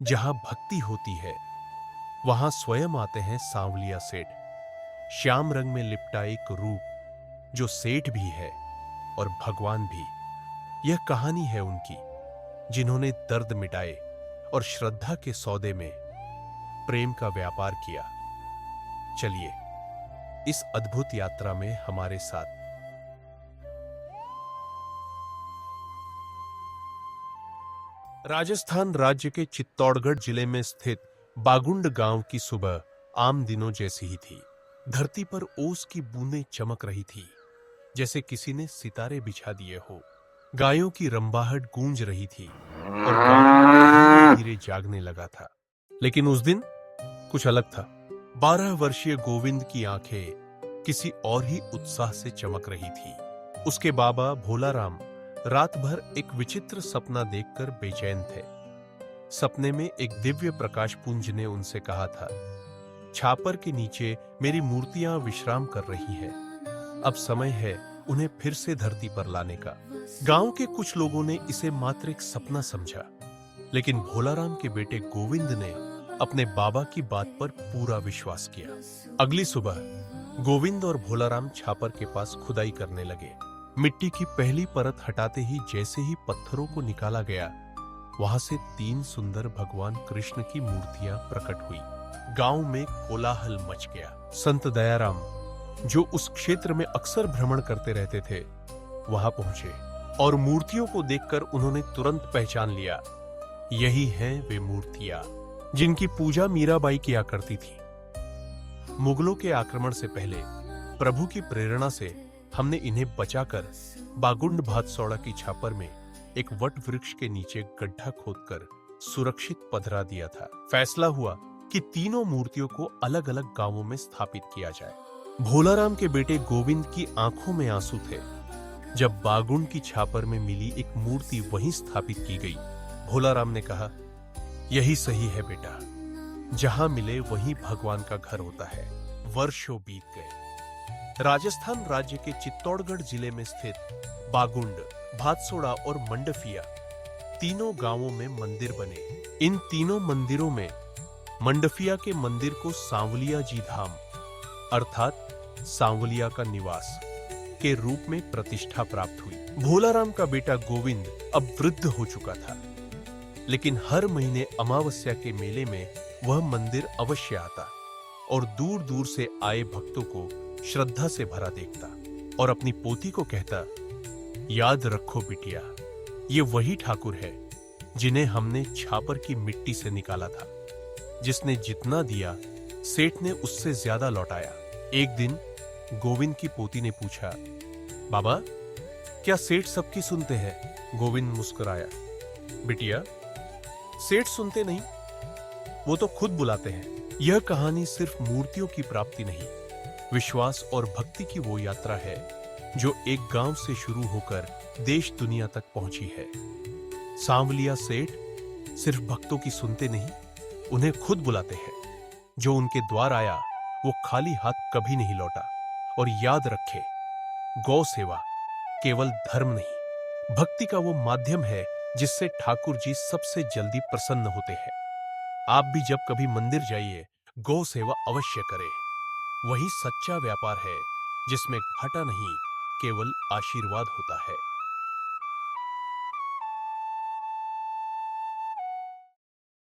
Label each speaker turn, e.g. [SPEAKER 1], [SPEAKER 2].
[SPEAKER 1] जहां भक्ति होती है वहां स्वयं आते हैं सांवलिया सेठ। श्याम रंग में लिपटा एक रूप जो सेठ भी है और भगवान भी। यह कहानी है उनकी जिन्होंने दर्द मिटाए और श्रद्धा के सौदे में प्रेम का व्यापार किया। चलिए इस अद्भुत यात्रा में हमारे साथ। राजस्थान राज्य के चित्तौड़गढ़ जिले में स्थित बागुंड गांव की सुबह आम दिनों जैसी ही थी। धरती पर ओस की बूंदें चमक रही थी जैसे किसी ने सितारे बिछा दिए हो। गायों की रंबाहट गूंज रही थी और गांव धीरे धीरे जागने लगा था। लेकिन उस दिन कुछ अलग था। 12 वर्षीय गोविंद की आंखें किसी और ही उत्साह से चमक रही थी। उसके बाबा भोलाराम रात भर एक विचित्र सपना देखकर बेचैन थे। सपने में एक दिव्य प्रकाश पुंज ने उनसे कहा था, छापर के नीचे मेरी मूर्तियां विश्राम कर रही हैं। अब समय है उन्हें फिर से धरती पर लाने का। गांव के कुछ लोगों ने इसे मात्र एक सपना समझा, लेकिन भोलाराम के बेटे गोविंद ने अपने बाबा की बात पर पूरा विश्वास किया। अगली सुबह गोविंद और भोलाराम छापर के पास खुदाई करने लगे। मिट्टी की पहली परत हटाते ही जैसे ही पत्थरों को निकाला गया, वहां से 3 सुंदर भगवान कृष्ण की मूर्तियां प्रकट हुई। गांव में कोलाहल मच गया। संत दयाराम, जो उस क्षेत्र में अक्सर भ्रमण करते रहते थे, वहां पहुंचे और मूर्तियों को देखकर उन्होंने तुरंत पहचान लिया, यही हैं वे मूर्तियां जिनकी पूजा मीराबाई किया करती थी। मुगलों के आक्रमण से पहले प्रभु की प्रेरणा से हमने इन्हें बचाकर बागुंड भातसौड़ा की छापर में एक वट वृक्ष के नीचे गड्ढा खोदकर सुरक्षित पधरा दिया था। फैसला हुआ कि तीनों मूर्तियों को अलग अलग गांवों में स्थापित किया जाए। भोलाराम के बेटे गोविंद की आंखों में आंसू थे जब बागुंड की छापर में मिली एक मूर्ति वहीं स्थापित की गई। भोलाराम ने कहा, यही सही है बेटा, जहां मिले वहीं भगवान का घर होता है। वर्षों बीत गए। राजस्थान राज्य के चित्तौड़गढ़ जिले में स्थित बागुंड, भातसोड़ा और मंडफिया तीनों गांवों में मंदिर बने। इन तीनों मंदिरों में मंडफिया के मंदिर को सांवलिया जी धाम अर्थात सांवलिया का निवास के रूप में प्रतिष्ठा प्राप्त हुई। भोलाराम का बेटा गोविंद अब वृद्ध हो चुका था, लेकिन हर महीने अमावस्या के मेले में वह मंदिर अवश्य आता और दूर दूर से आए भक्तों को श्रद्धा से भरा देखता और अपनी पोती को कहता, याद रखो बिटिया, ये वही ठाकुर है जिन्हें हमने छापर की मिट्टी से निकाला था। जिसने जितना दिया सेठ ने उससे ज्यादा लौटाया। एक दिन गोविंद की पोती ने पूछा, बाबा क्या सेठ सबकी सुनते हैं? गोविंद मुस्कुराया, बिटिया सेठ सुनते नहीं, वो तो खुद बुलाते हैं। यह कहानी सिर्फ मूर्तियों की प्राप्ति नहीं, विश्वास और भक्ति की वो यात्रा है जो एक गांव से शुरू होकर देश दुनिया तक पहुंची है। सांवलिया सेठ सिर्फ भक्तों की सुनते नहीं, उन्हें खुद बुलाते हैं। जो उनके द्वार आया वो खाली हाथ कभी नहीं लौटा। और याद रखे, गौ सेवा केवल धर्म नहीं, भक्ति का वो माध्यम है जिससे ठाकुर जी सबसे जल्दी प्रसन्न होते हैं। आप भी जब कभी मंदिर जाइए, गौ सेवा अवश्य करें। वही सच्चा व्यापार है जिसमें घाटा नहीं, केवल आशीर्वाद होता है।